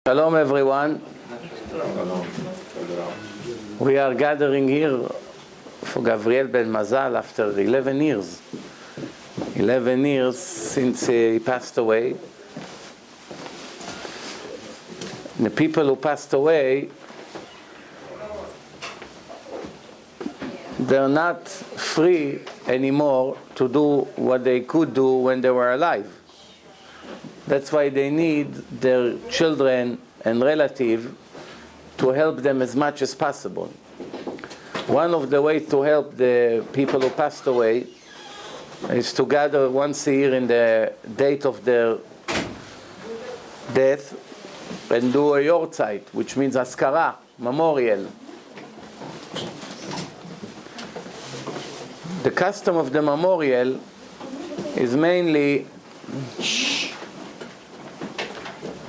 Shalom everyone. We are gathering here for Gabriel Ben Mazal after 11 years. 11 years since he passed away. The people who passed away, they're not free anymore to do what they could do when they were alive. That's why they need their children and relatives to help them as much as possible. One of the ways to help the people who passed away is to gather once a year in the date of their death and do a yortzeit, which means askara, memorial. The custom of the memorial is mainly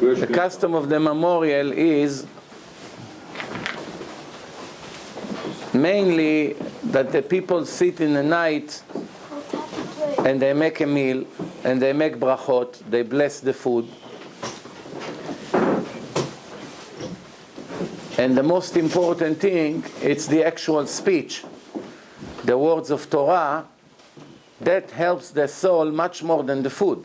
the custom of the memorial is mainly that the people sit in the night and they make a meal and they make brachot, they bless the food. And the most important thing, it's the actual speech, the words of Torah, that helps the soul much more than the food.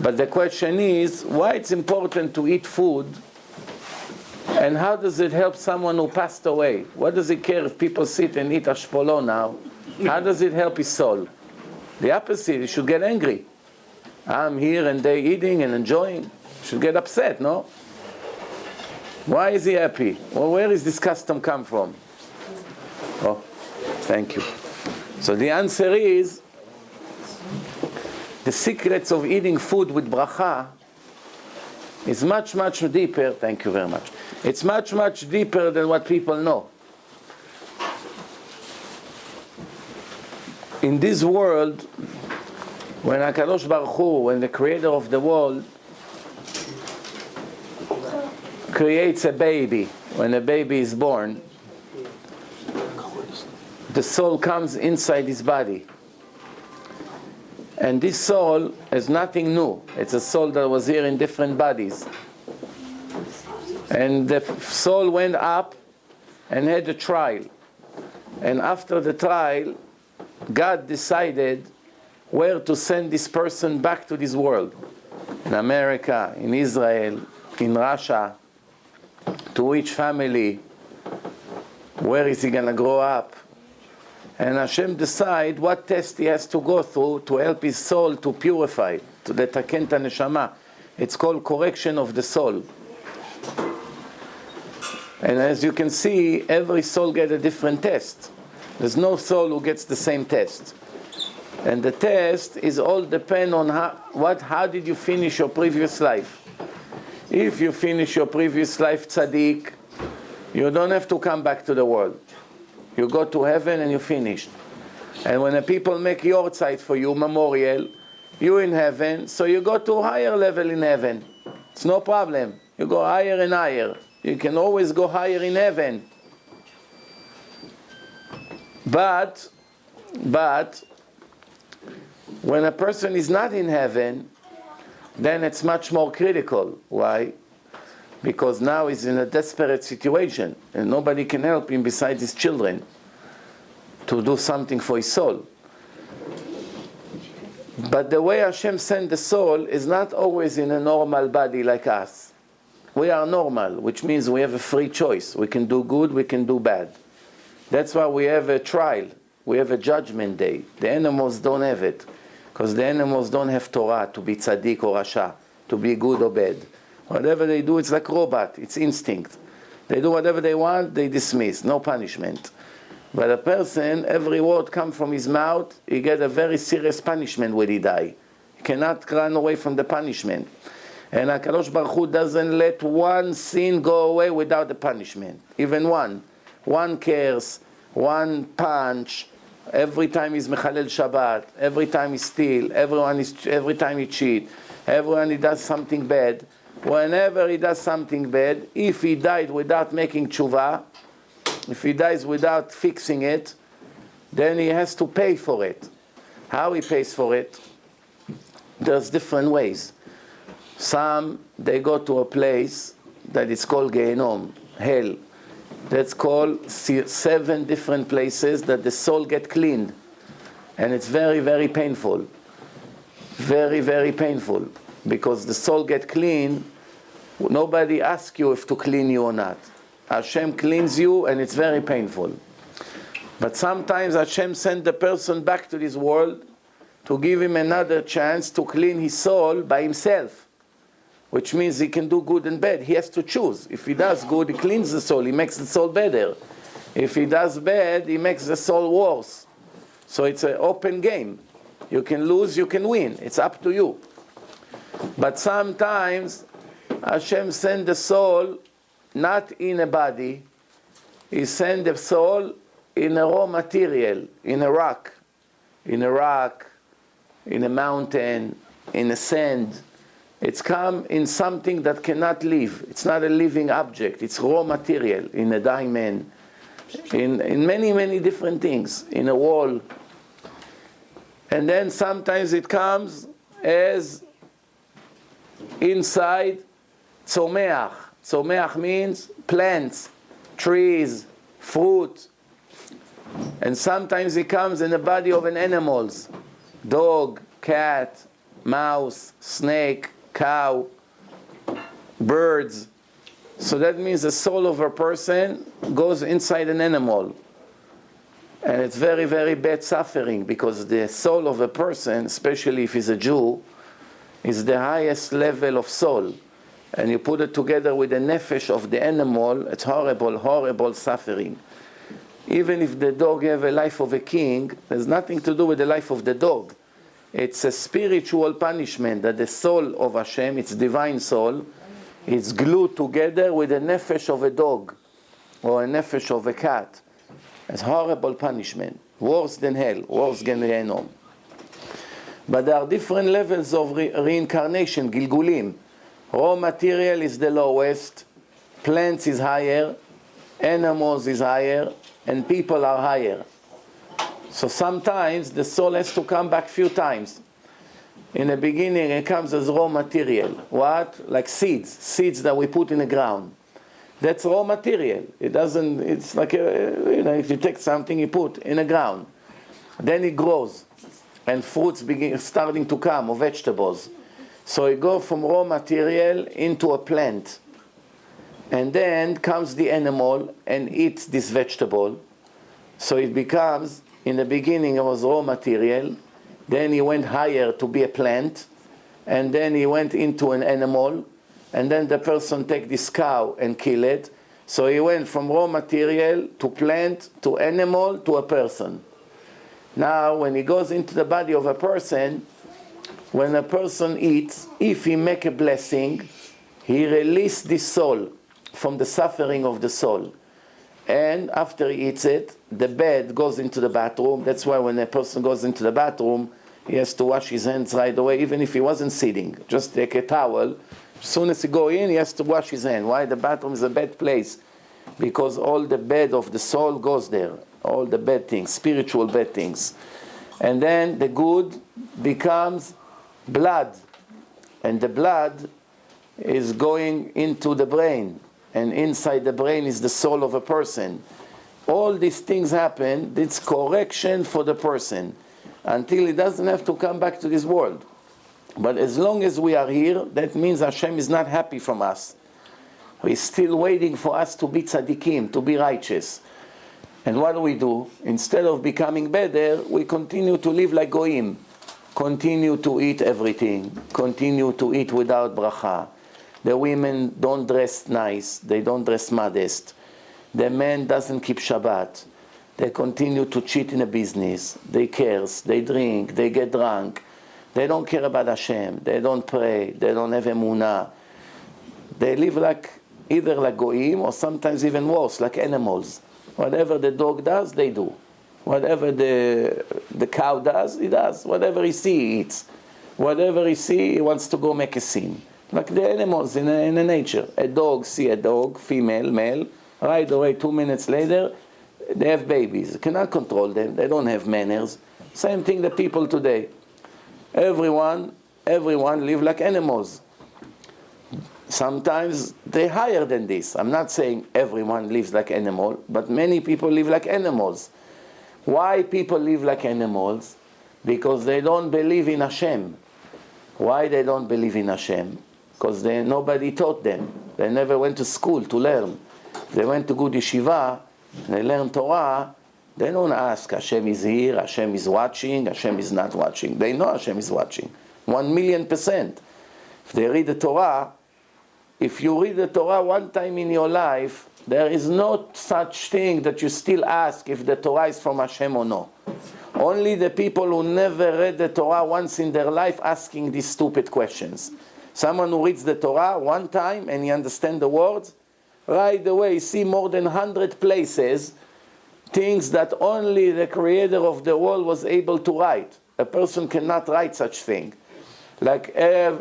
But the question is, why it's important to eat food, and how does it help someone who passed away? What does it care if people sit and eat ashpolo now? How does it help his soul? The opposite, he should get angry. I'm here and they eating and enjoying. Should get upset, no? Why is he happy? Well, where is this custom come from? Oh, thank you. So the answer is, the secrets of eating food with bracha is much, much deeper. Thank you very much. It's much, much deeper than what people know. In this world, when HaKadosh Baruch Hu, when the creator of the world creates a baby, when a baby is born, the soul comes inside his body. And this soul is nothing new. It's a soul that was here in different bodies. And the soul went up and had a trial. And after the trial, God decided where to send this person back to this world. In America, in Israel, in Russia, to which family, where is he going to grow up? And Hashem decide what test he has to go through to help his soul to purify, to the taken neshama. It's called correction of the soul. And as you can see, every soul gets a different test. There's no soul who gets the same test. And the test is all depend on how did you finish your previous life. If you finish your previous life tzaddik, you don't have to come back to the world. You go to heaven and you finished. And when the people make yortzeit for you, memorial, you in heaven, so you go to a higher level in heaven. It's no problem. You go higher and higher. You can always go higher in heaven. But when a person is not in heaven, then it's much more critical. Why? Because now he's in a desperate situation and nobody can help him besides his children to do something for his soul. But the way Hashem sent the soul is not always in a normal body like us. We are normal, which means we have a free choice. We can do good, we can do bad. That's why we have a trial. We have a judgment day. The animals don't have it, because the animals don't have Torah to be tzaddik or rasha, to be good or bad. Whatever they do, it's like robot. It's instinct. They do whatever they want, they dismiss. No punishment. But a person, every word comes from his mouth, he gets a very serious punishment when he die. He cannot run away from the punishment. And HaKadosh Baruch Hu doesn't let one sin go away without the punishment. Even one. One curse, one punch, every time he's mechalel Shabbat, every time he steal, every time he cheat, everyone he does something bad. Whenever he does something bad, if he died without making tshuva, if he dies without fixing it, then he has to pay for it. How he pays for it? There's different ways. Some they go to a place that is called Gehenom, hell. That's called 7 different places that the soul get cleaned. And it's very, very painful. Very, very painful. Because the soul get clean, nobody asks you if to clean you or not. Hashem cleans you and it's very painful. But sometimes Hashem sends the person back to this world to give him another chance to clean his soul by himself. Which means he can do good and bad. He has to choose. If he does good, he cleans the soul. He makes the soul better. If he does bad, he makes the soul worse. So it's an open game. You can lose, you can win. It's up to you. But sometimes Hashem sends the soul not in a body. He sends the soul in a raw material, in a rock, in a mountain, in a sand. It's come in something that cannot live. It's not a living object. It's raw material, in a diamond, in many, many different things, in a wall. And then sometimes it comes as inside tzomeach. Tzomeach means plants, trees, fruit. And sometimes it comes in the body of an animal, dog, cat, mouse, snake, cow, birds. So that means the soul of a person goes inside an animal. And it's very, very bad suffering, because the soul of a person, especially if he's a Jew, is the highest level of soul. And you put it together with the nefesh of the animal, it's horrible, horrible suffering. Even if the dog have a life of a king, there's nothing to do with the life of the dog. It's a spiritual punishment that the soul of Hashem, its divine soul, is glued together with the nefesh of a dog or a nefesh of a cat. It's horrible punishment, worse than hell, worse than Gehenom. But there are different levels of reincarnation, gilgulim. Raw material is the lowest, plants is higher, animals is higher, and people are higher. So sometimes the soul has to come back few times. In the beginning it comes as raw material. What? Like seeds that we put in the ground. That's raw material. It's like, if you take something you put in the ground. Then it grows. And fruits starting to come, or vegetables. So it goes from raw material into a plant. And then comes the animal and eats this vegetable. So it becomes, in the beginning it was raw material, then he went higher to be a plant, and then he went into an animal, and then the person take this cow and kill it. So he went from raw material to plant to animal to a person. Now when he goes into the body of a person, when a person eats, if he make a blessing, he release the soul from the suffering of the soul. And after he eats it, the bed goes into the bathroom. That's why when a person goes into the bathroom, he has to wash his hands right away, even if he wasn't sitting. Just take a towel. As soon as he go in, he has to wash his hand. Why? The bathroom is a bad place. Because all the bed of the soul goes there. All the bad things, spiritual bad things. And then the good becomes blood. And the blood is going into the brain. And inside the brain is the soul of a person. All these things happen, it's correction for the person, until he doesn't have to come back to this world. But as long as we are here, that means Hashem is not happy from us. He's still waiting for us to be tzaddikim, to be righteous. And what do? Instead of becoming better, we continue to live like goyim. Continue to eat everything. Continue to eat without bracha. The women don't dress nice, they don't dress modest. The man doesn't keep Shabbat. They continue to cheat in a business. They curse, they drink, they get drunk. They don't care about Hashem. They don't pray, they don't have emunah. They live either like goyim, or sometimes even worse, like animals. Whatever the dog does, they do. Whatever the cow does, he does. Whatever he sees, he eats. Whatever he sees, he wants to go make a scene. Like the animals in the nature. A dog see a dog, female, male, right away 2 minutes later, they have babies. You cannot control them. They don't have manners. Same thing the people today. Everyone live like animals. Sometimes they're higher than this. I'm not saying everyone lives like animal, but many people live like animals. Why people live like animals? Because they don't believe in Hashem. Why they don't believe in Hashem? Because nobody taught them. They never went to school to learn. They went to good yeshiva, they learn Torah. They don't ask, Hashem is here, Hashem is watching, Hashem is not watching. They know Hashem is watching. 1,000,000%. If they read the Torah, if you read the Torah one time in your life, there is no such thing that you still ask if the Torah is from Hashem or no. Only the people who never read the Torah once in their life asking these stupid questions. Someone who reads the Torah one time and he understands the words, right away see more than 100 places, things that only the creator of the world was able to write. A person cannot write such thing. Like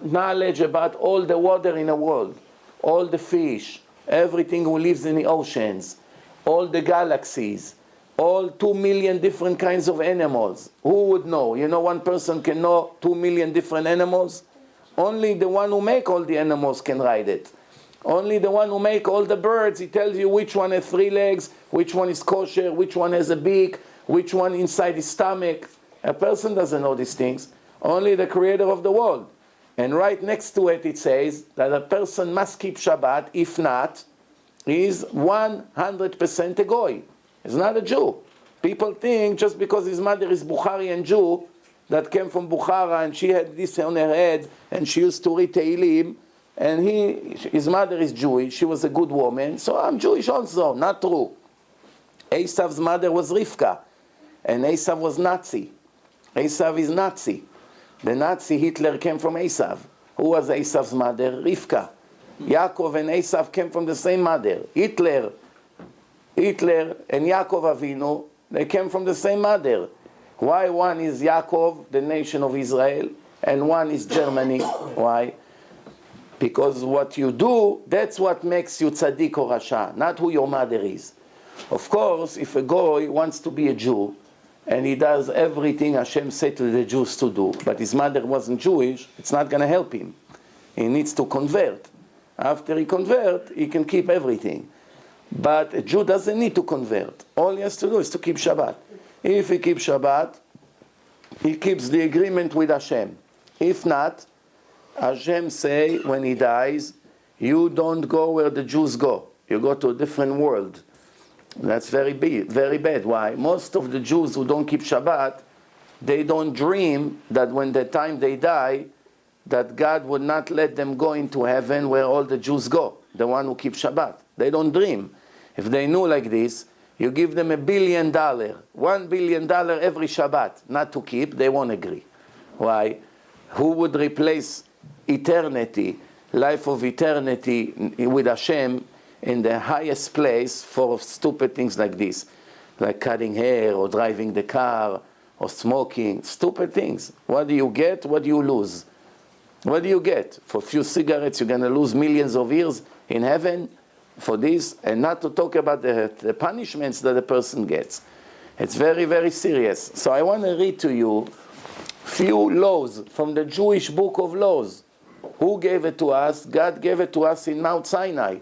knowledge about all the water in the world, all the fish, everything who lives in the oceans, all the galaxies, all 2 million different kinds of animals. Who would know? You know, one person can know 2 million different animals? Only the one who make all the animals can write it. Only the one who make all the birds, he tells you which one has 3 legs, which one is kosher, which one has a beak, which one inside his stomach. A person doesn't know these things. Only the creator of the world. And right next to it, it says that a person must keep Shabbat. If not, he is 100% a goy. He's not a Jew. People think just because his mother is Bukharian Jew, that came from Bukhara, and she had this on her head, and she used to read Tehillim, and his mother is Jewish, she was a good woman, so I'm Jewish also. Not true. Esav's mother was Rivka, and Esav was Nazi. Esav is Nazi. The Nazi Hitler came from Esav. Who was Esav's mother? Rivka. Yaakov and Esav came from the same mother. Hitler and Yaakov Avinu, they came from the same mother. Why one is Yaakov, the nation of Israel, and one is Germany? Why? Because what you do, that's what makes you tzaddik or rasha, not who your mother is. Of course, if a goy wants to be a Jew, and he does everything Hashem said to the Jews to do, but his mother wasn't Jewish, it's not going to help him. He needs to convert. After he converts, he can keep everything. But a Jew doesn't need to convert. All he has to do is to keep Shabbat. If he keeps Shabbat, he keeps the agreement with Hashem. If not, Hashem say when he dies, you don't go where the Jews go. You go to a different world. That's very bad. Why? Most of the Jews who don't keep Shabbat, they don't dream that when the time they die, that God would not let them go into heaven where all the Jews go, the one who keeps Shabbat. They don't dream. If they knew like this, you give them $1 billion, $1 billion every Shabbat, not to keep, they won't agree. Why? Who would replace eternity, life of eternity with Hashem in the highest place for stupid things like this, like cutting hair or driving the car or smoking, stupid things. What do you get? What do you lose? What do you get? For a few cigarettes you're going to lose millions of years in heaven for this, and not to talk about the punishments that a person gets. It's very, very serious. So I want to read to you few laws from the Jewish book of laws. Who gave it to us? God gave it to us in Mount Sinai.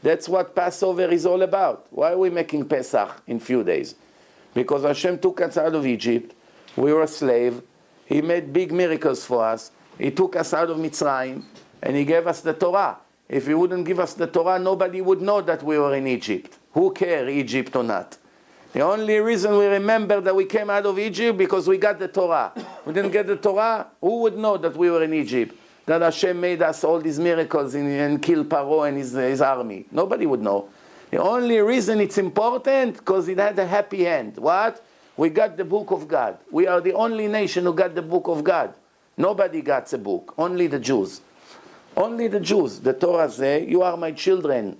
That's what Passover is all about. Why are we making Pesach in few days? Because Hashem took us out of Egypt. We were a slave. He made big miracles for us. He took us out of Mitzrayim, and He gave us the Torah. If He wouldn't give us the Torah, nobody would know that we were in Egypt. Who cares, Egypt or not? The only reason we remember that we came out of Egypt because we got the Torah. We didn't get the Torah, who would know that we were in Egypt? That Hashem made us all these miracles and killed Paro and his army. Nobody would know. The only reason it's important, because it had a happy end. What? We got the book of God. We are the only nation who got the book of God. Nobody got the book. Only the Jews. Only the Jews. The Torah says, you are my children.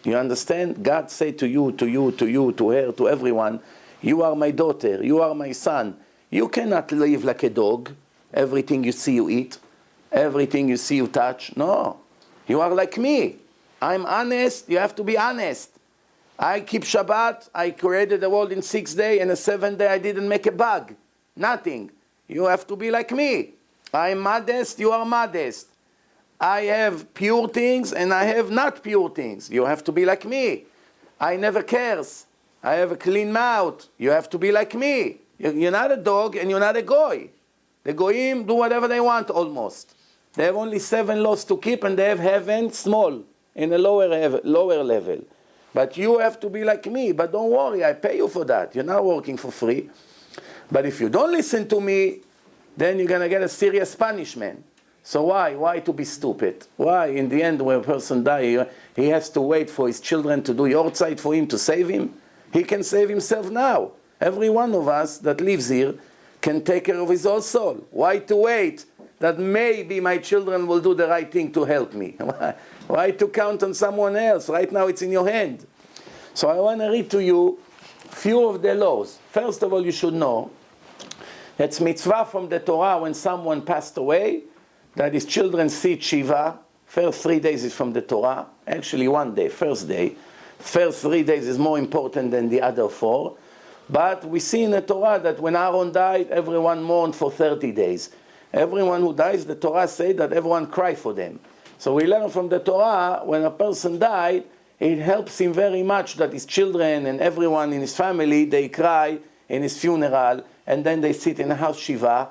You understand? God say to you, to her, to everyone, you are my daughter, you are my son. You cannot live like a dog. Everything you see, you eat. Everything you see, you touch. No. You are like me. I'm honest. You have to be honest. I keep Shabbat. I created the world in 6 days, and the 7th day I didn't make a bug. Nothing. You have to be like me. I'm modest. You are modest. I have pure things and I have not pure things. You have to be like me. I never curse. I have a clean mouth. You have to be like me. You're not a dog and you're not a goy. The goyim do whatever they want almost. They have only 7 laws to keep and they have heaven small, in a lower level. But you have to be like me. But don't worry, I pay you for that. You're not working for free. But if you don't listen to me, then you're going to get a serious punishment. So why? Why to be stupid? Why, in the end, when a person dies, he has to wait for his children to do yortzeit for him to save him? He can save himself now. Every one of us that lives here can take care of his own soul. Why to wait that maybe my children will do the right thing to help me? Why to count on someone else? Right now it's in your hand. So I want to read to you a few of the laws. First of all, you should know it's mitzvah from the Torah when someone passed away, that his children sit Shiva. First 3 days is from the Torah. Actually 1 day, first day. First 3 days is more important than the other 4. But we see in the Torah that when Aaron died, everyone mourned for 30 days. Everyone who dies, the Torah says that everyone cry for them. So we learn from the Torah, when a person died, it helps him very much that his children and everyone in his family, they cry in his funeral, and then they sit in a house Shiva.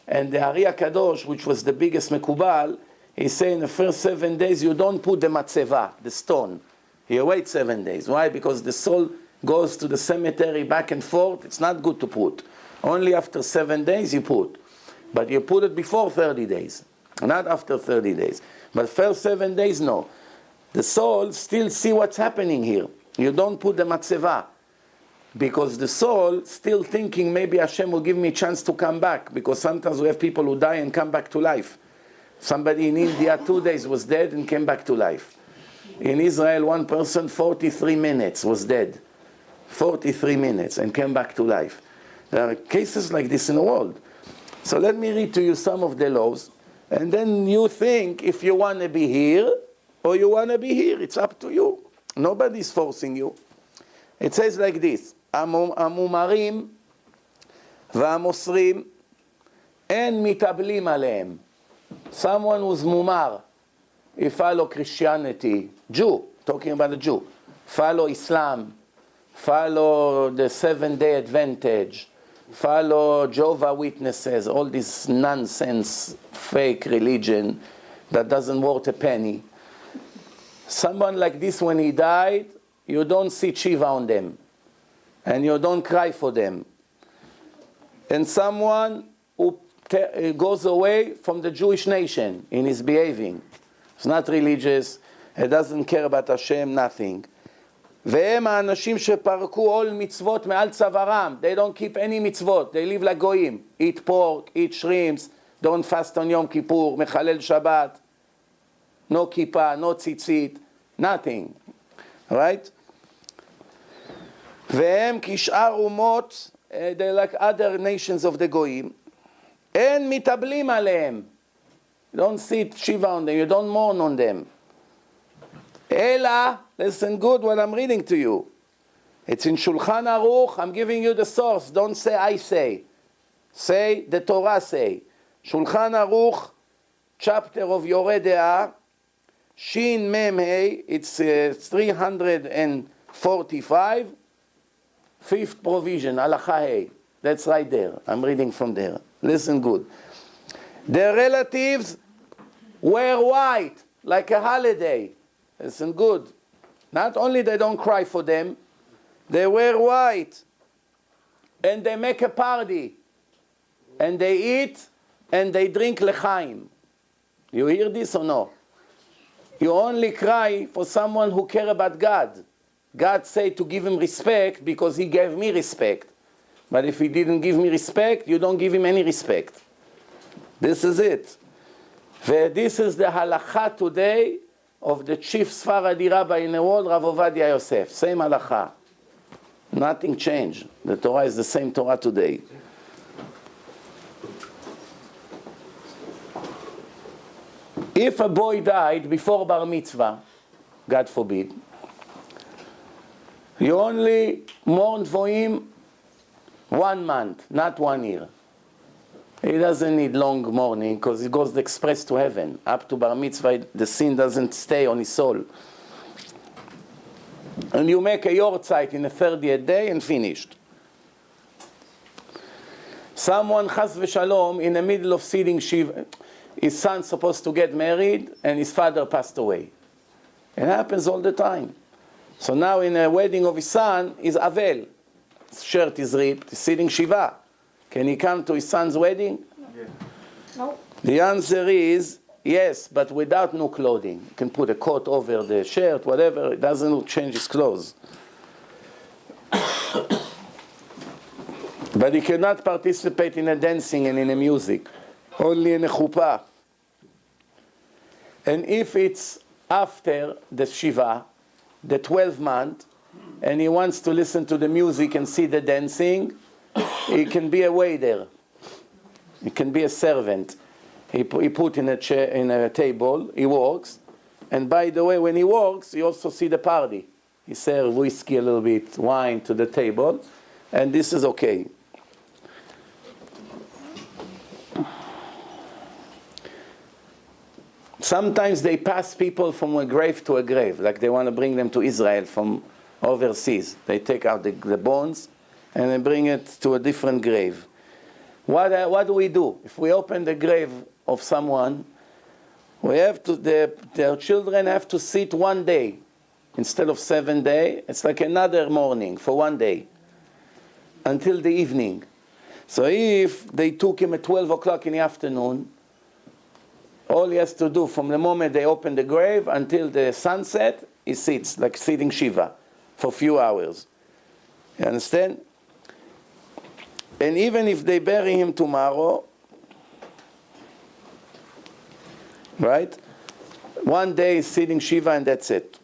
And the Ari HaKadosh, which was the biggest Mekubal, he said in the first 7 days, you don't put the matzeva, the stone. You wait 7 days. Why? Because the soul goes to the cemetery back and forth. It's not good to put. Only after 7 days you put. But you put it before 30 days, not after 30 days. But first 7 days, no. The soul still see what's happening here. You don't put the matzeva. Because the soul still thinking maybe Hashem will give me a chance to come back. Because sometimes we have people who die and come back to life. Somebody in India 2 days was dead and came back to life. In Israel, one person 43 minutes was dead. 43 minutes and came back to life. There are cases like this in the world. So let me read to you some of the laws. And then you think if you want to be here or you want to be here. It's up to you. Nobody's forcing you. It says like this. המומרים והמוסרים אין מתאבלים עליהם. Someone who's mumar, he follow Christianity, Jew, talking about a Jew, follow Islam, follow the 7-day Advantage, follow Jehovah's Witnesses, all this nonsense, fake religion that doesn't worth a penny. Someone like this, when he died, you don't see Shiva on them. And you don't cry for them. And someone who goes away from the Jewish nation in his behaving. He's not religious, he doesn't care about Hashem, nothing. והם האנשים שפרקו עול מצוות מעל צווארם. They don't keep any mitzvot, they live like goyim. Eat pork, eat shrimps, don't fast on Yom Kippur, מחלל Shabbat, no kippah, no tzitzit, nothing. Right? והם כשאר אומות, they're like other nations of the goyim. אין מתאבלים עליהם. You don't sit Shiva on them, you don't mourn on them. אלא, listen good what I'm reading to you. It's in Shulchan Aruch, I'm giving you the source, don't say I say. Say the Torah say. Shulchan Aruch, chapter of Yoreh De'ah, Shin Mem Hey, it's 345, fifth provision, Halacha Hey. That's right there. I'm reading from there. Listen good. Their relatives wear white, like a holiday. Listen good. Not only they don't cry for them, they wear white. And they make a party. And they eat and they drink lechaim. You hear this or no? You only cry for someone who cares about God. God said to give him respect because he gave me respect. But if he didn't give me respect, you don't give him any respect. This is it. This is the halacha today of the chief Sfaradi rabbi in the world, Rav Ovadia Yosef. Same halacha. Nothing changed. The Torah is the same Torah today. If a boy died before bar mitzvah, God forbid, you only mourn for him 1 month, not 1 year. He doesn't need long mourning because he goes express to heaven. Up to bar mitzvah, the sin doesn't stay on his soul. And you make a yortzeit in the 30th day and finished. Someone, chas v'shalom, in the middle of sitting Shiva, his son's supposed to get married and his father passed away. It happens all the time. So now in a wedding of his son, he's Avel. His shirt is ripped, he's sitting Shiva. Can he come to his son's wedding? Yeah. No. The answer is yes, but without new clothing. You can put a coat over the shirt, whatever, it doesn't change his clothes. But he cannot participate in a dancing and in a music, only in a chuppah. And if it's after the Shiva, the 12th month, and he wants to listen to the music and see the dancing, he can be a waiter. He can be a servant. He put in a chair, in a table, he works, and by the way, when he works, he also see the party. He serves whiskey, a little bit, wine to the table, and this is okay. Sometimes they pass people from a grave to a grave, like they want to bring them to Israel from overseas. They take out the bones and they bring it to a different grave. What do we do? If we open the grave of someone, we have to, their children have to sit 1 day. Instead of 7 days, it's like another mourning for 1 day, until the evening. So if they took him at 12 o'clock in the afternoon, all he has to do from the moment they open the grave until the sunset, he sits, like sitting Shiva, for a few hours. You understand? And even if they bury him tomorrow, right? 1 day is sitting Shiva and that's it.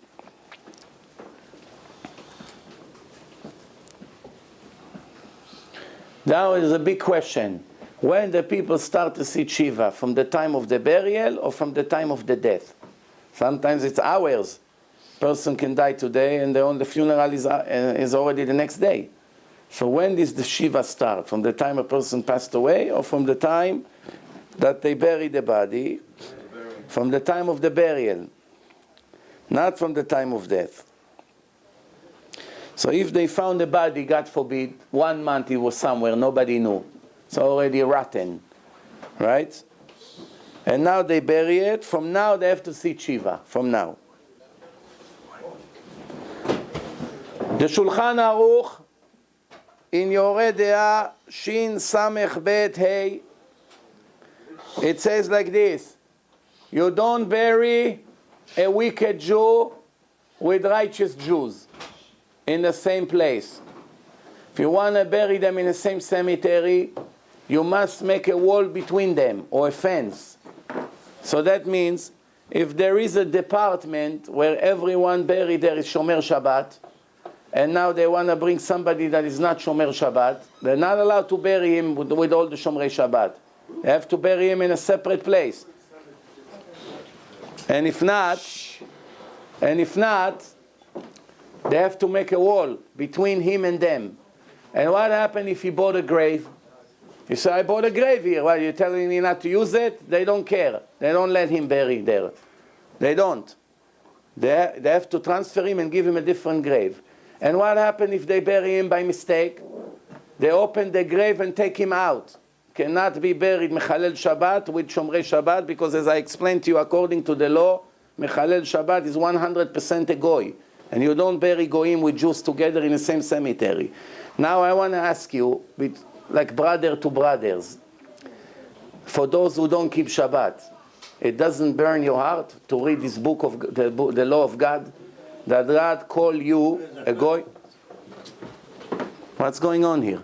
Now is a big question. When the people start to see Shiva, from the time of the burial or from the time of the death? Sometimes it's hours. Person can die today and the funeral is already the next day. So when does the Shiva start? From the time a person passed away or from the time that they bury the body? From the time of the burial, not from the time of death. So if they found the body, God forbid, 1 month it was somewhere, nobody knew. It's already rotten, right? And now they bury it. From now they have to see Shiva, from now. The Shulchan Aruch, in Yoreh De'ah, Shin Samech Bet Hey, it says like this: you don't bury a wicked Jew with righteous Jews in the same place. If you want to bury them in the same cemetery, you must make a wall between them, or a fence. So that means, if there is a department where everyone buried there is Shomer Shabbat, and now they want to bring somebody that is not Shomer Shabbat, they're not allowed to bury him with all the Shomrei Shabbat. They have to bury him in a separate place. And if not, they have to make a wall between him and them. And what happens if he bought a grave? You say, I bought a grave here. Well, you're telling me not to use it? They don't care. They don't let him bury there. They don't. They have to transfer him and give him a different grave. And what happens if they bury him by mistake? They open the grave and take him out. Cannot be buried Mechalel Shabbat with Shomrei Shabbat, because as I explained to you, according to the law, Mechalel Shabbat is 100% a goy. And you don't bury goyim with Jews together in the same cemetery. Now I want to ask you, like brother to brothers, for those who don't keep Shabbat, it doesn't burn your heart to read this book of the law of God, that God call you a goy? What's going on here?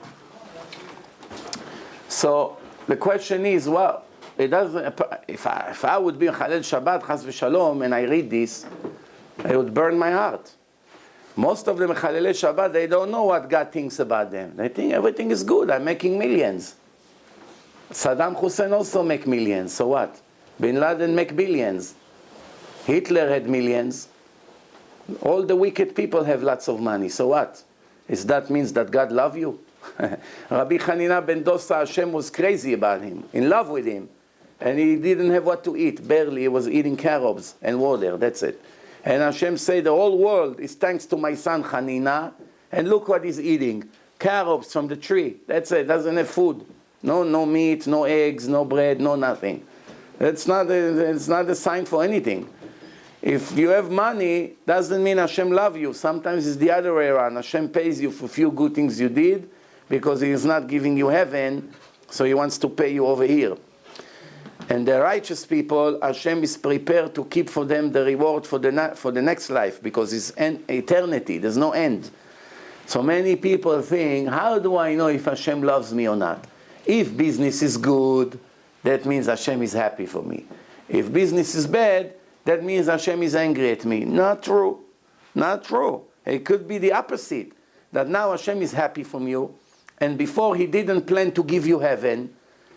So the question is, well, it doesn't. If I would be a Chalel Shabbat, Chas v'Shalom, and I read this, it would burn my heart. Most of them Chalelei Shabbat, they don't know what God thinks about them. They think everything is good. I'm making millions. Saddam Hussein also make millions. So what? Bin Laden make billions. Hitler had millions. All the wicked people have lots of money. So what? Is that means that God love you? Rabbi Hanina ben Dosa, Hashem was crazy about him, in love with him. And he didn't have what to eat, barely. He was eating carobs and water, that's it. And Hashem said, the whole world is thanks to my son Hanina, and look what he's eating. Carobs from the tree, that's it, doesn't have food. No meat, no eggs, no bread, no nothing. It's not a sign for anything. If you have money, doesn't mean Hashem love you. Sometimes it's the other way around. Hashem pays you for a few good things you did because He is not giving you heaven, so He wants to pay you over here. And the righteous people, Hashem is prepared to keep for them the reward for the next life because it's eternity. There's no end. So many people think, how do I know if Hashem loves me or not? If business is good, that means Hashem is happy for me. If business is bad, that means Hashem is angry at me. Not true. Not true. It could be the opposite. That now Hashem is happy from you, and before He didn't plan to give you heaven,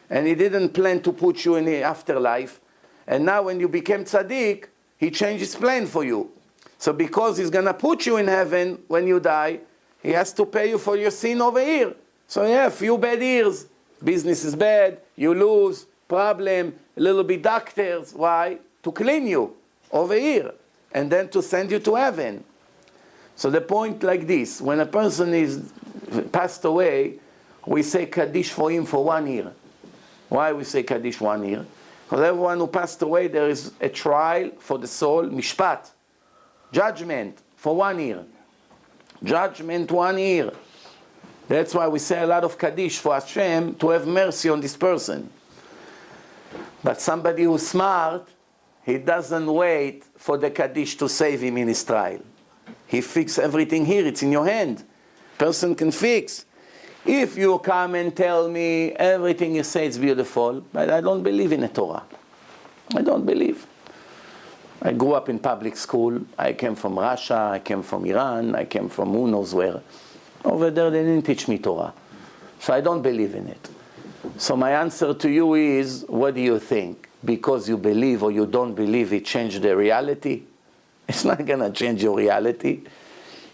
and He didn't plan to put you in the afterlife, and now when you became tzaddik, He changed His plan for you. So because He's going to put you in heaven when you die, He has to pay you for your sin over here. So yeah, a few bad years. Business is bad, you lose, problem, a little bit doctors. Why? To clean you over here, and then to send you to heaven. So the point like this, when a person is passed away, we say Kaddish for him for 1 year. Why we say Kaddish 1 year? Because everyone who passed away, there is a trial for the soul, mishpat, judgment for 1 year. Judgment 1 year. That's why we say a lot of Kaddish for Hashem to have mercy on this person. But somebody who's smart, he doesn't wait for the Kaddish to save him in his trial. He fixes everything here, it's in your hand. Person can fix. If you come and tell me everything you say is beautiful, but I don't believe in the Torah. I don't believe. I grew up in public school. I came from Russia, I came from Iran, I came from who knows where. Over there they didn't teach me Torah. So I don't believe in it. So my answer to you is, what do you think? Because you believe or you don't believe it changed the reality? It's not going to change your reality.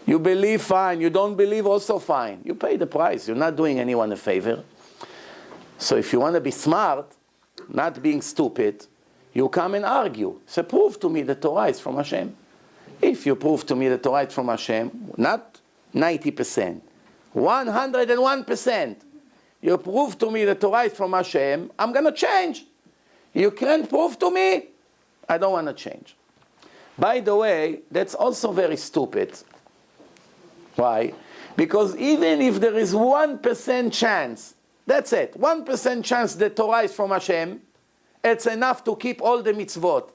You believe, fine. You don't believe, also fine. You pay the price. You're not doing anyone a favor. So if you want to be smart, not being stupid, you come and argue. So prove to me the Torah is from Hashem. If you prove to me the Torah is from Hashem, not 90%, 101%, you prove to me the Torah is from Hashem, I'm going to change. You can't prove to me, I don't want to change. By the way, that's also very stupid. Why? Because even if there is 1% chance, that's it, 1% chance the Torah is from Hashem, it's enough to keep all the mitzvot.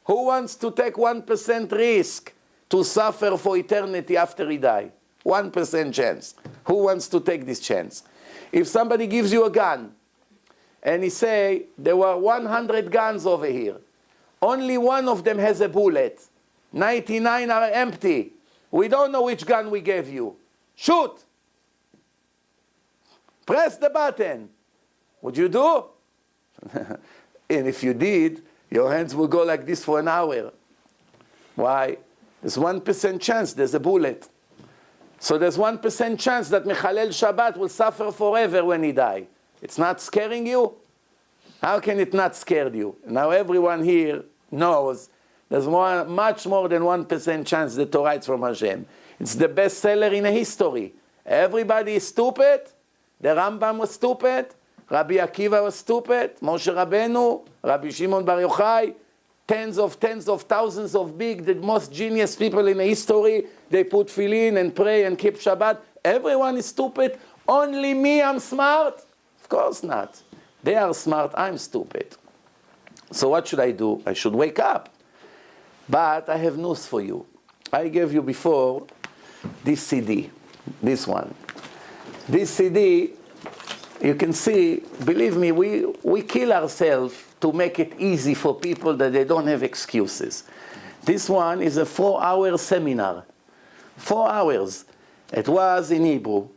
Who wants to take 1% risk to suffer for eternity after he dies? 1% chance. Who wants to take this chance? If somebody gives you a gun, and he say, there were 100 guns over here, only one of them has a bullet, 99 are empty, we don't know which gun we gave you. Shoot! Press the button. Would you do? And if you did, your hands will go like this for an hour. Why? There's 1% chance there's a bullet. So there's 1% chance that Mechalel Shabbat will suffer forever when he dies. It's not scaring you? How can it not scare you? Now everyone here knows there's much more than 1% chance the Torah is from Hashem. It's the best seller in the history. Everybody is stupid. The Rambam was stupid. Rabbi Akiva was stupid. Moshe Rabbeinu, Rabbi Shimon Bar Yochai, tens of thousands of the most genius people in the history. They put tefillin and pray and keep Shabbat. Everyone is stupid. Only me, I'm smart? Of course not. They are smart, I'm stupid. So what should I do? I should wake up. But I have news for you. I gave you before this CD, this one. This CD, you can see, believe me, we kill ourselves to make it easy for people that they don't have excuses. This one is a 4-hour seminar. 4 hours. It was in Hebrew.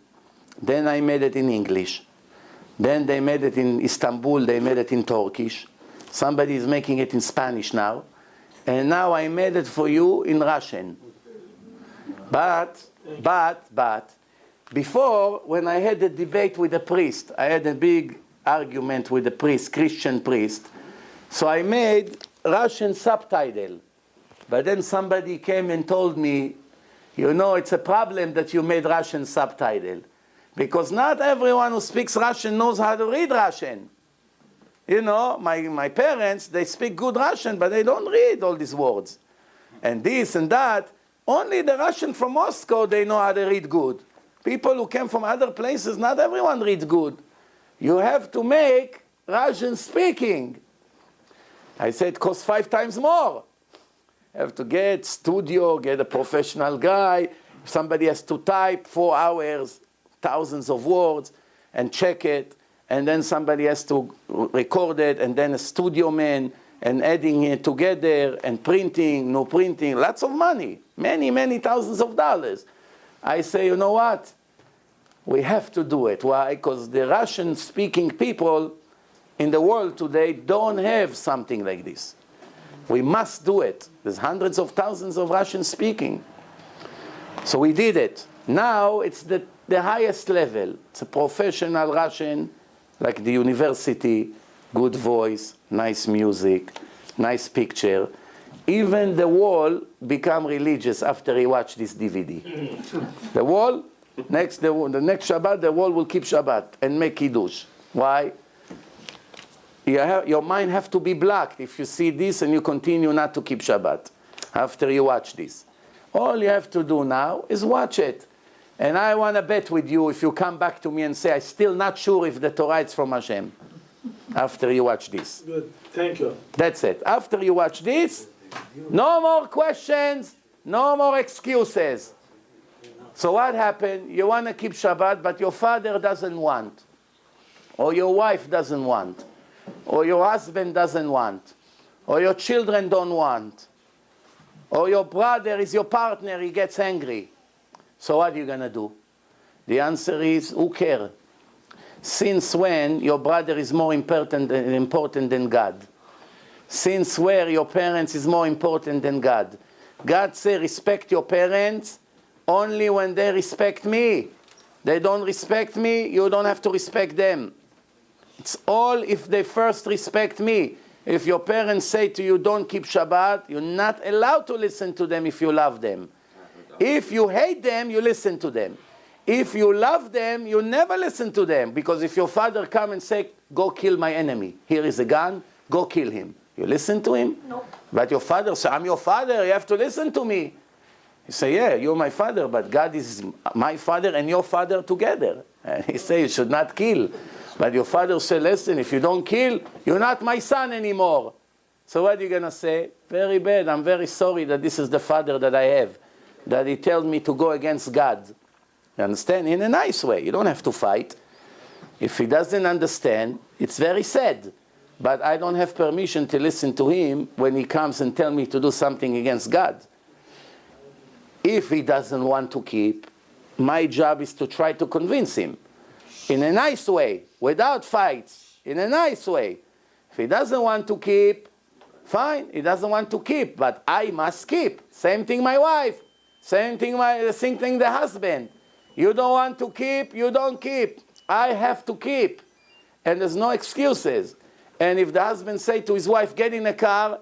Then I made it in English. Then they made it in Istanbul, they made it in Turkish. Somebody is making it in Spanish now. And now I made it for you in Russian. But, before, when I had a debate with a priest, I had a big argument with a priest, Christian priest, so I made Russian subtitle. But then somebody came and told me, you know, it's a problem that you made Russian subtitle. Because not everyone who speaks Russian knows how to read Russian. You know, my parents, they speak good Russian, but they don't read all these words. And this and that. Only the Russian from Moscow, they know how to read good. People who came from other places, not everyone reads good. You have to make Russian speaking. I said it costs 5 times more. You have to get studio, get a professional guy. Somebody has to type 4 hours, thousands of words, and check it. And then somebody has to record it, and then a studio man, and adding it together, and printing, no printing, lots of money. Many, many thousands of dollars. I say, you know what? We have to do it. Why? Because the Russian-speaking people in the world today don't have something like this. We must do it. There's hundreds of thousands of Russian-speaking. So we did it. Now it's the highest level. It's a professional Russian, like the university, good voice, nice music, nice picture. Even the wall become religious after he watched this DVD. The wall, the next Shabbat, the wall will keep Shabbat and make Kiddush. Why? Your mind have to be blocked if you see this and you continue not to keep Shabbat after you watch this. All you have to do now is watch it. And I want to bet with you if you come back to me and say, I'm still not sure if the Torah is from Hashem after you watch this. Good. Thank you. That's it. After you watch this, no more questions, no more excuses. So what happened? You want to keep Shabbat, but your father doesn't want, or your wife doesn't want, or your husband doesn't want, or your children don't want, or your brother is your partner, he gets angry. So what are you going to do? The answer is, who cares? Since when your brother is more important than God? Since where your parents is more important than God? God says, respect your parents only when they respect me. They don't respect me, you don't have to respect them. It's all if they first respect me. If your parents say to you, don't keep Shabbat, you're not allowed to listen to them if you love them. If you hate them, you listen to them. If you love them, you never listen to them. Because if your father come and say, go kill my enemy. Here is a gun, go kill him. You listen to him? No. But your father says, I'm your father, you have to listen to me. You say, yeah, you're my father, but God is my father and your father together. And he says, you should not kill. But your father said, listen, if you don't kill, you're not my son anymore. So what are you going to say? Very bad, I'm very sorry that this is the father that I have. That he tells me to go against God. You understand? In a nice way. You don't have to fight. If he doesn't understand, it's very sad. But I don't have permission to listen to him when he comes and tells me to do something against God. If he doesn't want to keep, my job is to try to convince him. In a nice way, without fights. In a nice way. If he doesn't want to keep, fine, he doesn't want to keep. But I must keep. Same thing my wife. Same thing the husband. You don't want to keep, you don't keep. I have to keep. And there's no excuses. And if the husband say to his wife, get in a car,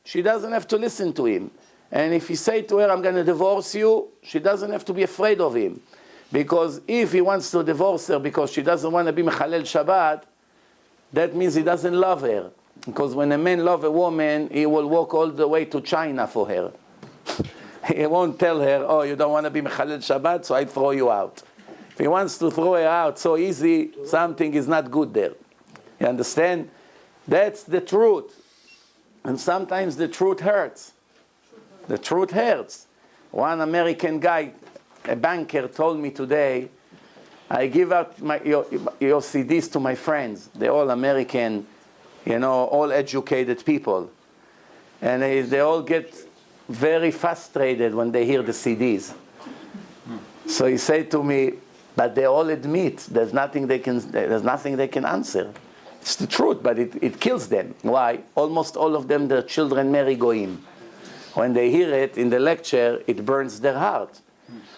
she doesn't have to listen to him. And if he say to her, I'm going to divorce you, she doesn't have to be afraid of him. Because if he wants to divorce her because she doesn't want to be Mechalel Shabbat, that means he doesn't love her. Because when a man loves a woman, he will walk all the way to China for her. He won't tell her, oh, you don't want to be Mechalel Shabbat, so I throw you out. If he wants to throw her out so easy, something is not good there. You understand? That's the truth. And sometimes the truth hurts. The truth hurts. One American guy, a banker, told me today, I give out your CDs to my friends. They're all American, all educated people. And they all get very frustrated when they hear the CDs. So he said to me, but they all admit there's nothing they can answer. It's the truth, but it kills them. Why? Almost all of them, their children marry goyim. When they hear it in the lecture, it burns their heart.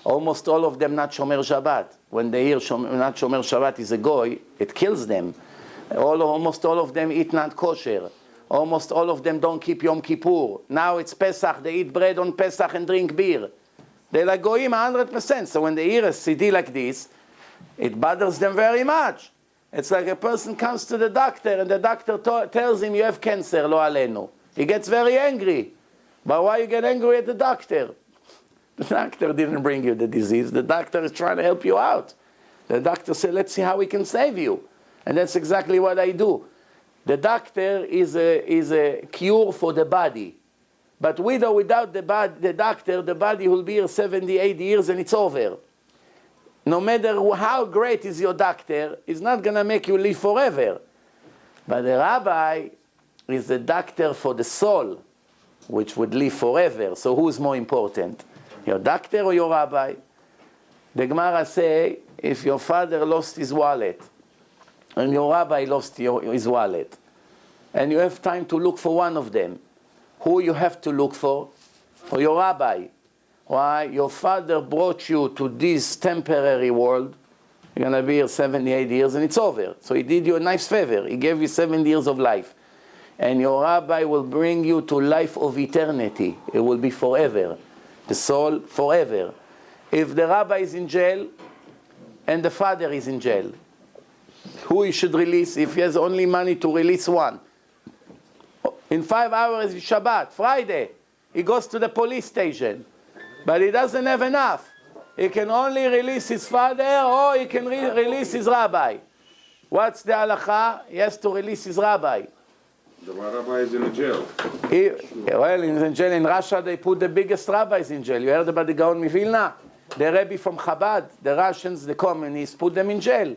Almost all of them not Shomer Shabbat. When they hear not Shomer Shabbat is a goy, it kills them. Almost all of them eat not kosher. Almost all of them don't keep Yom Kippur. Now it's Pesach, they eat bread on Pesach and drink beer. They're like goyim 100%. So when they hear a CD like this, it bothers them very much. It's like a person comes to the doctor and the doctor tells him you have cancer, lo alenu. He gets very angry. But why you get angry at the doctor? The doctor didn't bring you the disease. The doctor is trying to help you out. The doctor said, let's see how we can save you. And that's exactly what I do. The doctor is a cure for the body. But with or without the doctor, the body will be here 70, 80 years and it's over. No matter how great is your doctor, it's not going to make you live forever. But the rabbi is the doctor for the soul, which would live forever. So who's more important? Your doctor or your rabbi? The Gemara say, if your father lost his wallet, and your rabbi lost his wallet, and you have time to look for one of them, who you have to look for? For your rabbi. Why? Your father brought you to this temporary world. You're going to be here 78 years and it's over. So he did you a nice favor. He gave you 7 years of life. And your rabbi will bring you to life of eternity. It will be forever. The soul forever. If the rabbi is in jail and the father is in jail, who he should release if he has only money to release one? In 5 hours is Shabbat, Friday. He goes to the police station. But he doesn't have enough. He can only release his father or he can release his rabbi. What's the halacha? He has to release his rabbi. The rabbi is in a jail. Well, in jail in Russia, they put the biggest rabbis in jail. You heard about the Gaon Mivilna? The Rebbe from Chabad, the Russians, the communists, put them in jail.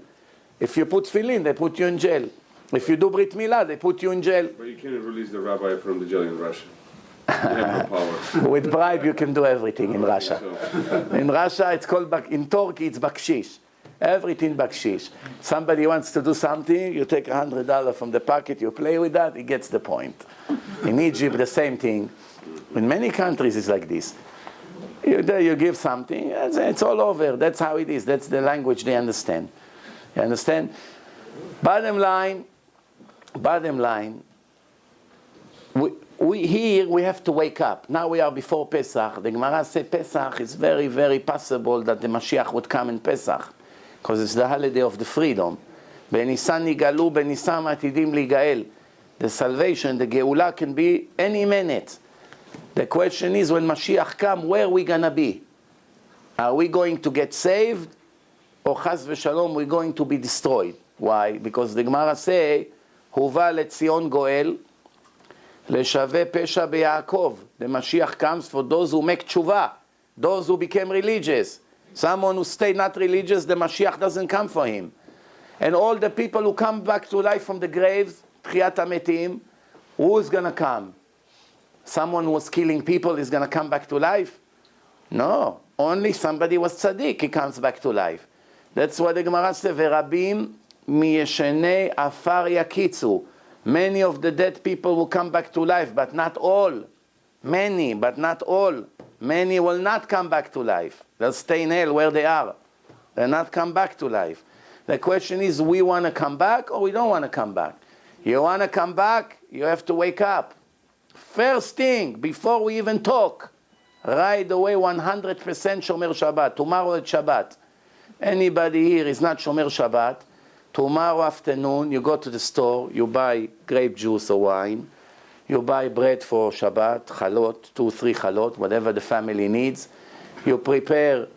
If you put tefillin, they put you in jail. If you do Brit Milah, they put you in jail. But you can't release the rabbi from the jail in Russia. You have no power. With bribe, you can do everything in Russia. In Russia, it's called, in Turkey, it's bakshish. Everything bakshish. Somebody wants to do something, you take $100 from the pocket, you play with that, he gets the point. In Egypt, the same thing. In many countries, it's like this. You give something, it's all over. That's how it is. That's the language they understand. You understand? Bottom line, we have to wake up. Now we are before Pesach. The Gemara says Pesach is very, very possible that the Mashiach would come in Pesach, because it's the holiday of the freedom. Benisan nigalu, benisam atidim ligael. The salvation, the Geula can be any minute. The question is, when Mashiach comes, where are we going to be? Are we going to get saved? Or chas v'shalom, we're going to be destroyed? Why? Because the Gemara says, Huva leTzion goel, Leshave pesha beYaakov. The Mashiach comes for those who make tshuva, those who became religious. Someone who stay not religious, the Mashiach doesn't come for him. And all the people who come back to life from the graves, Tchiyat HaMetim, who is going to come? Someone who was killing people is going to come back to life? No. Only somebody was tzaddik, he comes back to life. That's why the Gemara says, Verabim miyeshenei afar yakitzu. Many of the dead people will come back to life, but not all. Many, but not all. Many will not come back to life. They'll stay in hell where they are. They'll not come back to life. The question is, we want to come back or we don't want to come back? You want to come back, you have to wake up. First thing, before we even talk, right away 100% Shomer Shabbat. Tomorrow is Shabbat. Anybody here is not Shomer Shabbat, tomorrow afternoon you go to the store, you buy grape juice or wine, you buy bread for Shabbat, chalot, 2-3 chalot, whatever the family needs. You prepare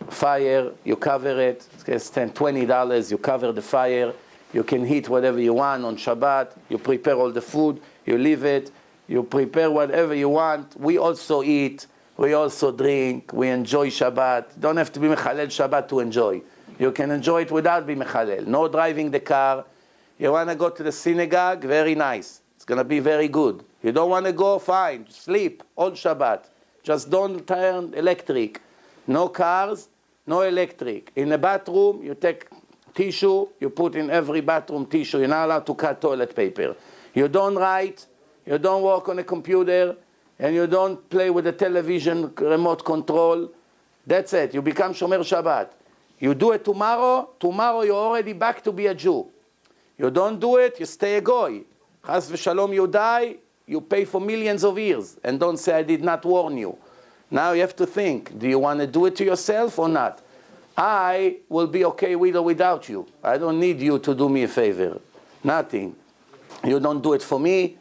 fire, you cover it, it's $20, you cover the fire, you can heat whatever you want on Shabbat, you prepare all the food, you leave it, you prepare whatever you want. We also eat, we also drink, we enjoy Shabbat. Don't have to be Mechalel Shabbat to enjoy. You can enjoy it without being Mechalel. No driving the car. You want to go to the synagogue? Very nice. It's going to be very good. You don't want to go? Fine. Sleep all Shabbat. Just don't turn electric. No cars, no electric. In the bathroom, you take tissue, you put in every bathroom tissue. You're not allowed to cut toilet paper. You don't write, you don't work on a computer, and you don't play with the television remote control. That's it. You become Shomer Shabbat. You do it tomorrow you're already back to be a Jew. You don't do it, you stay a goy. Chas v'shalom, you die, you pay for millions of years. And don't say I did not warn you. Now you have to think, do you want to do it to yourself or not? I will be okay with or without you. I don't need you to do me a favor. Nothing. You don't do it for me.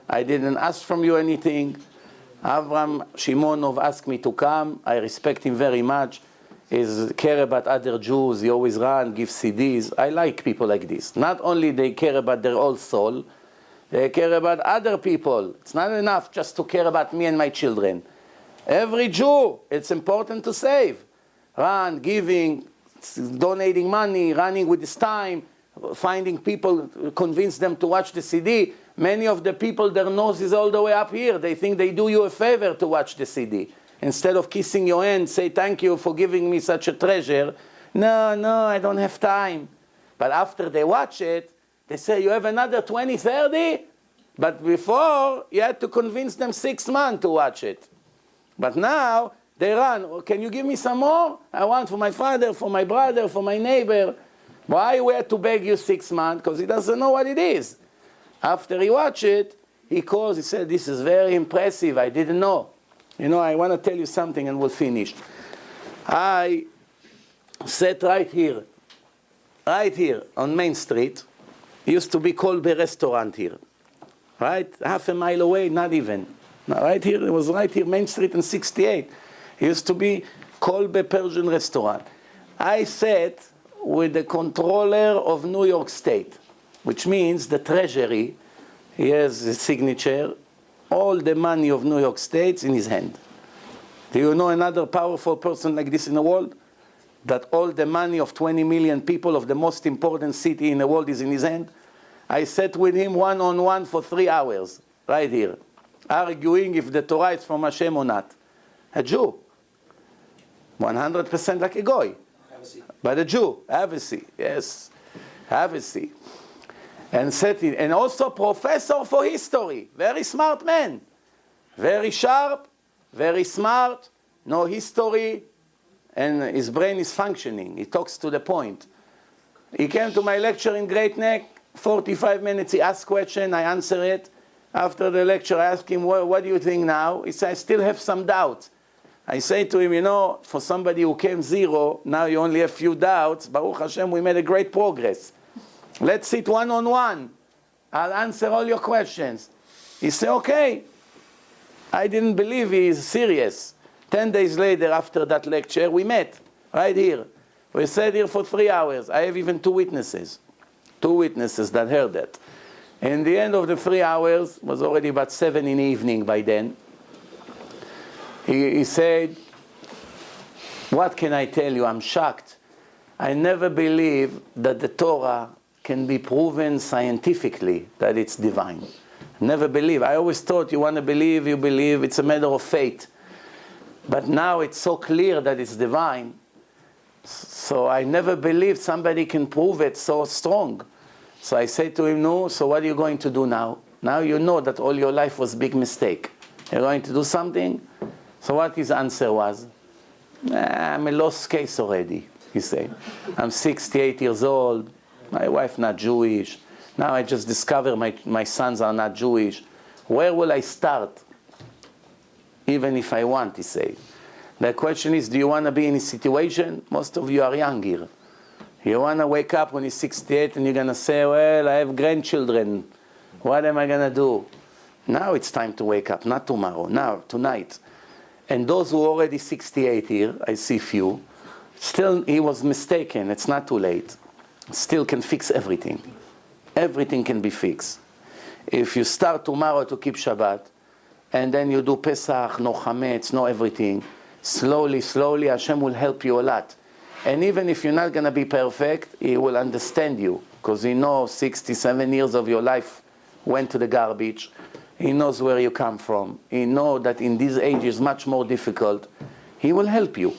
I didn't ask from you anything. Avram Shimonov asked me to come. I respect him very much. He care about other Jews. He always run, give CDs. I like people like this. Not only they care about their own soul, they care about other people. It's not enough just to care about me and my children. Every Jew, it's important to save. Run, giving, donating money, running with his time, finding people, convince them to watch the CD. Many of the people, their nose is all the way up here. They think they do you a favor to watch the CD. Instead of kissing your hand, say thank you for giving me such a treasure. No, I don't have time. But after they watch it, they say, you have another 20, 30? But before, you had to convince them 6 months to watch it. But now, they run. Oh, can you give me some more? I want for my father, for my brother, for my neighbor. Why we had to beg you 6 months? Because he doesn't know what it is. After he watched it, he calls, he said, this is very impressive, I didn't know. You know, I want to tell you something and we'll finish. I sat right here on Main Street. It used to be Kolbe restaurant here. Right? Half a mile away, not even. Right here, it was right here, Main Street in 68. It used to be Kolbe Persian restaurant. I sat with the controller of New York State, which means the treasury. He has a signature, all the money of New York State in his hand. Do you know another powerful person like this in the world? That all the money of 20 million people of the most important city in the world is in his hand? I sat with him one-on-one for 3 hours, right here, arguing if the Torah is from Hashem or not. A Jew. 100% like a goy. But a Jew. Have a seat. Yes. Have a seat. And also professor for history. Very smart man. Very sharp, very smart, no history, and his brain is functioning. He talks to the point. He came to my lecture in Great Neck, 45 minutes, he asked question, I answer it. After the lecture, I asked him, what do you think now? He said, I still have some doubts. I say to him, you know, for somebody who came zero, now you only have few doubts. Baruch Hashem, we made a great progress. Let's sit one-on-one. I'll answer all your questions. He said, okay. I didn't believe he is serious. 10 days later, after that lecture, we met, right here. We sat here for 3 hours. I have even 2 witnesses. 2 witnesses that heard that. In the end of the 3 hours, it was already about 7 in the evening by then. He said, what can I tell you? I'm shocked. I never believed that the Torah can be proven scientifically that it's divine. Never believe. I always thought you want to believe, you believe. It's a matter of faith. But now it's so clear that it's divine. So I never believed somebody can prove it so strong. So I say to him, no, so what are you going to do now? Now you know that all your life was a big mistake. You're going to do something? So what his answer was? I'm a lost case already, he said. I'm 68 years old. My wife not Jewish. Now I just discovered my sons are not Jewish. Where will I start? Even if I want, he said. The question is, do you want to be in a situation? Most of you are young here. You want to wake up when you're 68 and you're going to say, well, I have grandchildren. What am I going to do? Now it's time to wake up, not tomorrow, now, tonight. And those who are already 68 here, I see few, still he was mistaken. It's not too late. Still can fix everything. Everything can be fixed. If you start tomorrow to keep Shabbat, and then you do Pesach, no Chametz, no everything, slowly, Hashem will help you a lot. And even if you're not going to be perfect, He will understand you, because He knows 67 years of your life went to the garbage. He knows where you come from. He knows that in this age is much more difficult. He will help you.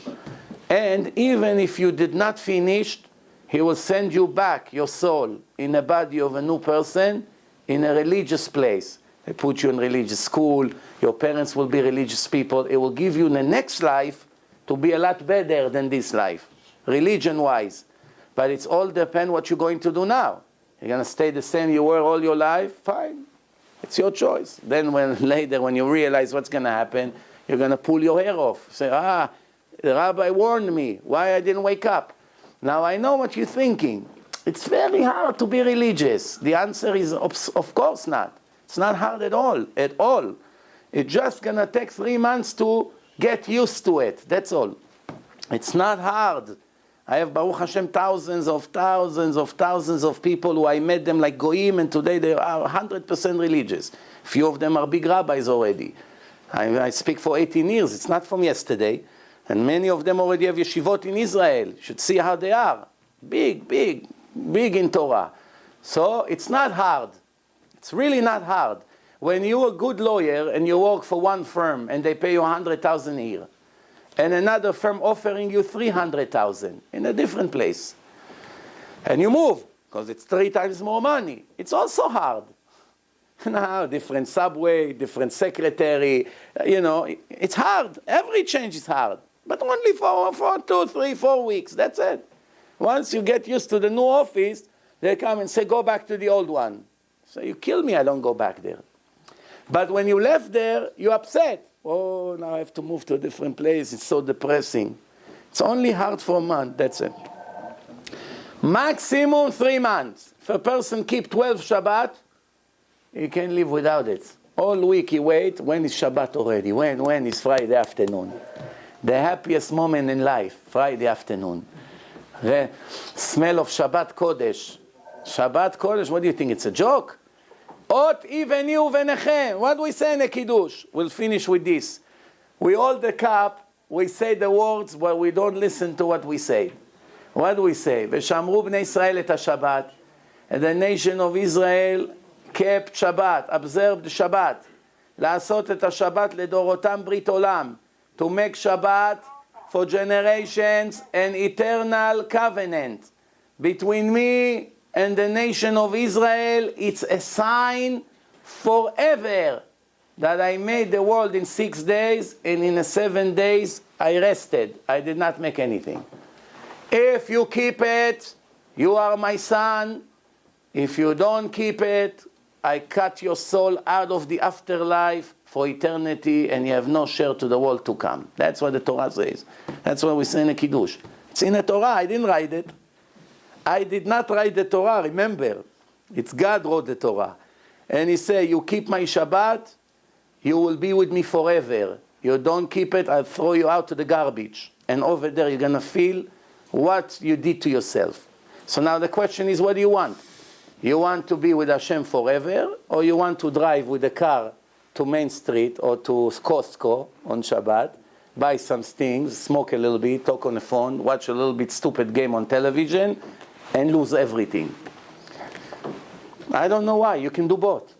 And even if you did not finish, He will send you back, your soul, in a body of a new person, in a religious place. They put you in religious school. Your parents will be religious people. It will give you in the next life to be a lot better than this life, religion-wise. But it's all depend what you're going to do now. You're going to stay the same you were all your life? Fine. It's your choice. Then later when you realize what's going to happen, you're going to pull your hair off. Say, the rabbi warned me. Why I didn't wake up? Now I know what you're thinking. It's very hard to be religious. The answer is, of course not. It's not hard at all, at all. It's just going to take 3 months to get used to it. That's all. It's not hard. I have, Baruch Hashem, thousands of people who I met them like goyim, and today they are 100% religious. Few of them are big rabbis already. I speak for 18 years. It's not from yesterday. And many of them already have yeshivot in Israel. You should see how they are. Big in Torah. So it's not hard. It's really not hard. When you're a good lawyer and you work for one firm and they pay you 100,000 a year, and another firm offering you 300,000 in a different place, and you move because it's 3 times more money, it's also hard. Now, different subway, different secretary, it's hard. Every change is hard, but only for 2, 3, 4 weeks. That's it. Once you get used to the new office, they come and say, go back to the old one. So you kill me, I don't go back there. But when you left there, you're upset. Oh, now I have to move to a different place. It's so depressing. It's only hard for a month. That's it. Maximum 3 months. If a person keep 12 Shabbat, he can live without it. All week he wait. When is Shabbat already? When is Friday afternoon? The happiest moment in life, Friday afternoon. The smell of Shabbat Kodesh. Shabbat Kodesh, what do you think? It's a joke? Ot iveni uvenechem. What do we say in a Kiddush? We'll finish with this. We hold the cup, we say the words, but we don't listen to what we say. What do we say? V'shamru bnei Israel et Shabbat. And the nation of Israel kept Shabbat, observed Shabbat. לעשות את השבת לדורותם ברית עולם. To make Shabbat for generations an eternal covenant between me and the nation of Israel. It's a sign forever that I made the world in 6 days, and in 7 days I rested. I did not make anything. If you keep it, you are my son. If you don't keep it, I cut your soul out of the afterlife for eternity, and you have no share to the world to come. That's what the Torah says. That's what we say in a Kiddush. It's in the Torah. I didn't write it. I did not write the Torah, remember. It's God wrote the Torah. And he said, you keep my Shabbat, you will be with me forever. You don't keep it, I'll throw you out to the garbage. And over there you're going to feel what you did to yourself. So now the question is, what do you want? You want to be with Hashem forever, or you want to drive with a car to Main Street or to Costco on Shabbat, buy some things, smoke a little bit, talk on the phone, watch a little bit stupid game on television, and lose everything? I don't know why. You can do both.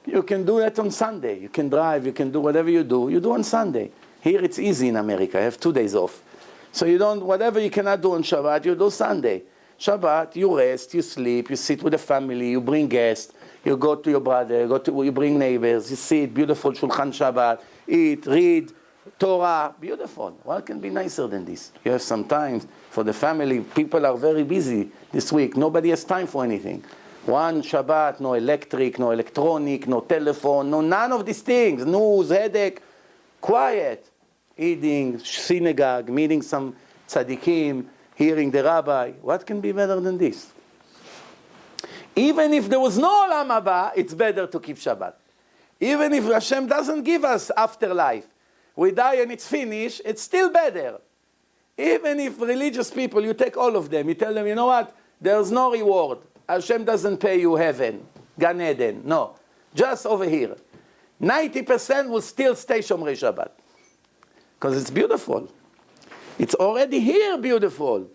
You can do it on Sunday. You can drive, you can do whatever you do on Sunday. Here it's easy in America. I have 2 days off. So you don't, whatever you cannot do on Shabbat, you do Sunday. Shabbat, you rest, you sleep, you sit with the family, you bring guests, you go to your brother, you bring neighbors, you sit, beautiful Shulchan Shabbat, eat, read, Torah, beautiful. What can be nicer than this? You have some time for the family. People are very busy this week. Nobody has time for anything. One Shabbat, no electric, no electronic, no telephone, no none of these things. News, headache, quiet. Eating, synagogue, meeting some tzaddikim, hearing the rabbi. What can be better than this? Even if there was no Olam Haba, it's better to keep Shabbat. Even if Hashem doesn't give us afterlife, we die and it's finished, it's still better. Even if religious people, you take all of them, you tell them, you know what, there's no reward. Hashem doesn't pay you heaven, Gan Eden, no. Just over here. 90% will still stay Shomrei Shabbat. Because it's beautiful. It's already here beautiful.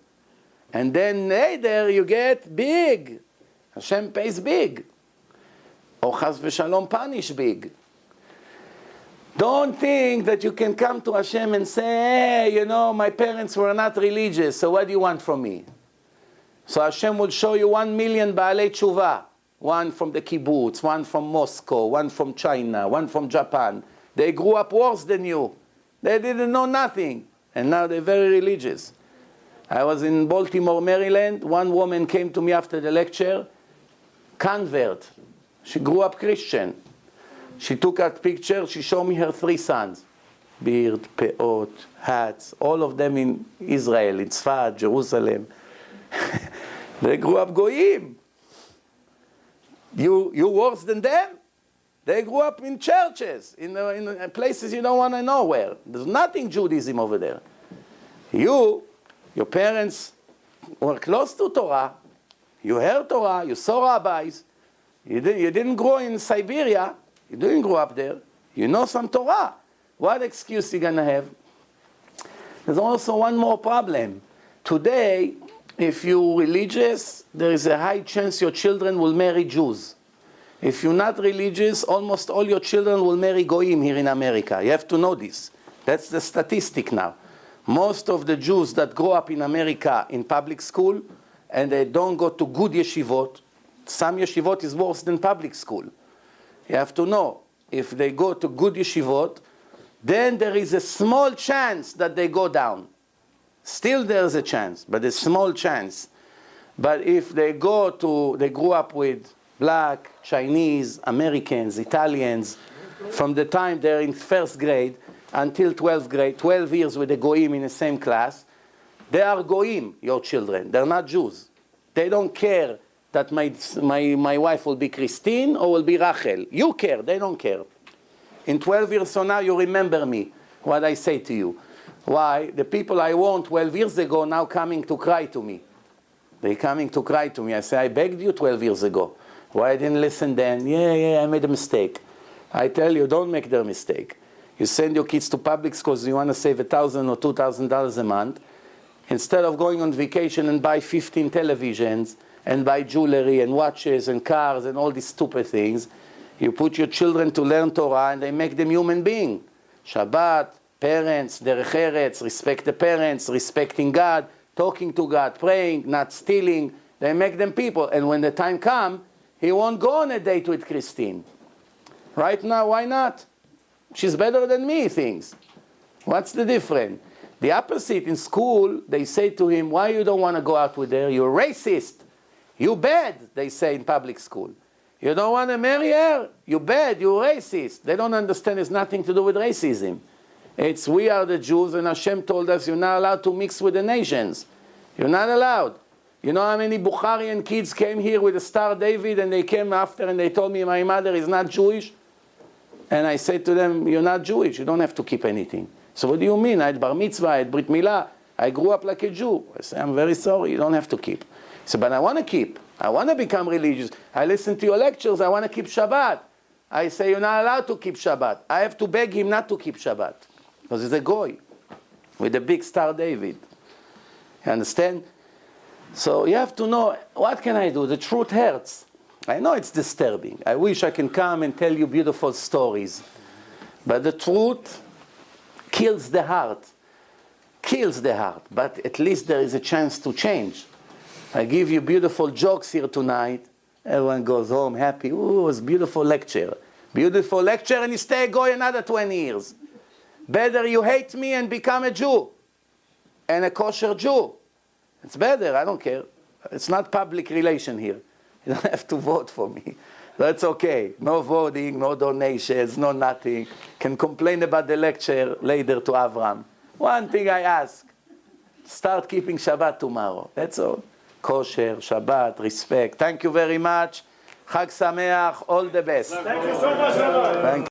And then later you get big. Hashem pays big. Or Chas v'Shalom punish big. Don't think that you can come to Hashem and say, hey, you know, my parents were not religious, so what do you want from me? So Hashem will show you 1 million Baalei Tshuva. One from the kibbutz, one from Moscow, one from China, one from Japan. They grew up worse than you. They didn't know nothing. and now they're very religious. I was in Baltimore, Maryland. One woman came to me after the lecture, convert. She grew up Christian. She took a picture, she showed me her 3 sons. Beard, peot, hats, all of them in Israel, in Tzfat, Jerusalem. They grew up goyim. You worse than them? They grew up in churches, in places you don't want to know where. There's nothing Judaism over there. Your parents were close to Torah. You heard Torah, you saw rabbis. You didn't grow in Siberia. You didn't grow up there. You know some Torah. What excuse you gonna have? There's also one more problem. Today, if you're religious, there is a high chance your children will marry Jews. If you're not religious, almost all your children will marry Goyim here in America. You have to know this. That's the statistic now. Most of the Jews that grow up in America in public school, and they don't go to good yeshivot, some yeshivot is worse than public school. You have to know, if they go to good yeshivot, then there is a small chance that they go down. Still there's a chance, but a small chance. But if they grew up with black, Chinese, Americans, Italians, from the time they're in 1st grade until 12th grade, 12 years with the Goyim in the same class, they are Goyim, your children. They're not Jews. They don't care that my wife will be Christine or will be Rachel. You care, they don't care. In 12 years from now, you remember me, what I say to you. Why? The people I warned 12 years ago now coming to cry to me. They're coming to cry to me. I say, I begged you 12 years ago. Why I didn't listen then? Yeah, I made a mistake. I tell you, don't make their mistake. You send your kids to public schools, you want to save $1,000 or $2,000 a month. Instead of going on vacation and buy 15 televisions, and buy jewelry and watches and cars and all these stupid things, you put your children to learn Torah and they make them human beings. Shabbat, parents, derech eretz, respect the parents, respecting God, talking to God, praying, not stealing. They make them people. And when the time comes, he won't go on a date with Christine. Right now, why not? She's better than me, he thinks. What's the difference? The opposite, in school, they say to him, why you don't want to go out with her? You're racist. You bad, they say in public school. You don't want to marry her? You bad, you're racist. They don't understand it's nothing to do with racism. It's we are the Jews and Hashem told us you're not allowed to mix with the nations. You're not allowed. You know how many Bukharian kids came here with the Star David and they came after and they told me my mother is not Jewish? And I said to them, you're not Jewish, you don't have to keep anything. So what do you mean? I had bar mitzvah, I had brit milah, I grew up like a Jew. I say, I'm very sorry, you don't have to keep. He said, but I want to keep. I want to become religious. I listen to your lectures, I want to keep Shabbat. I say, you're not allowed to keep Shabbat. I have to beg him not to keep Shabbat. Because he's a goy with a big Star David. You understand? So you have to know, what can I do? The truth hurts. I know it's disturbing. I wish I can come and tell you beautiful stories. But the truth kills the heart. Kills the heart. But at least there is a chance to change. I give you beautiful jokes here tonight. Everyone goes home happy. Ooh, it was a beautiful lecture. Beautiful lecture, and you stay going another 20 years. Better you hate me and become a Jew. And a kosher Jew. It's better, I don't care. It's not public relation here. You don't have to vote for me. That's okay. No voting, no donations, no nothing. Can complain about the lecture later to Avram. One thing I ask. Start keeping Shabbat tomorrow. That's all. Kosher, Shabbat, respect. Thank you very much. Chag Sameach, all the best. Thank you so much, Rabbi. Thank you.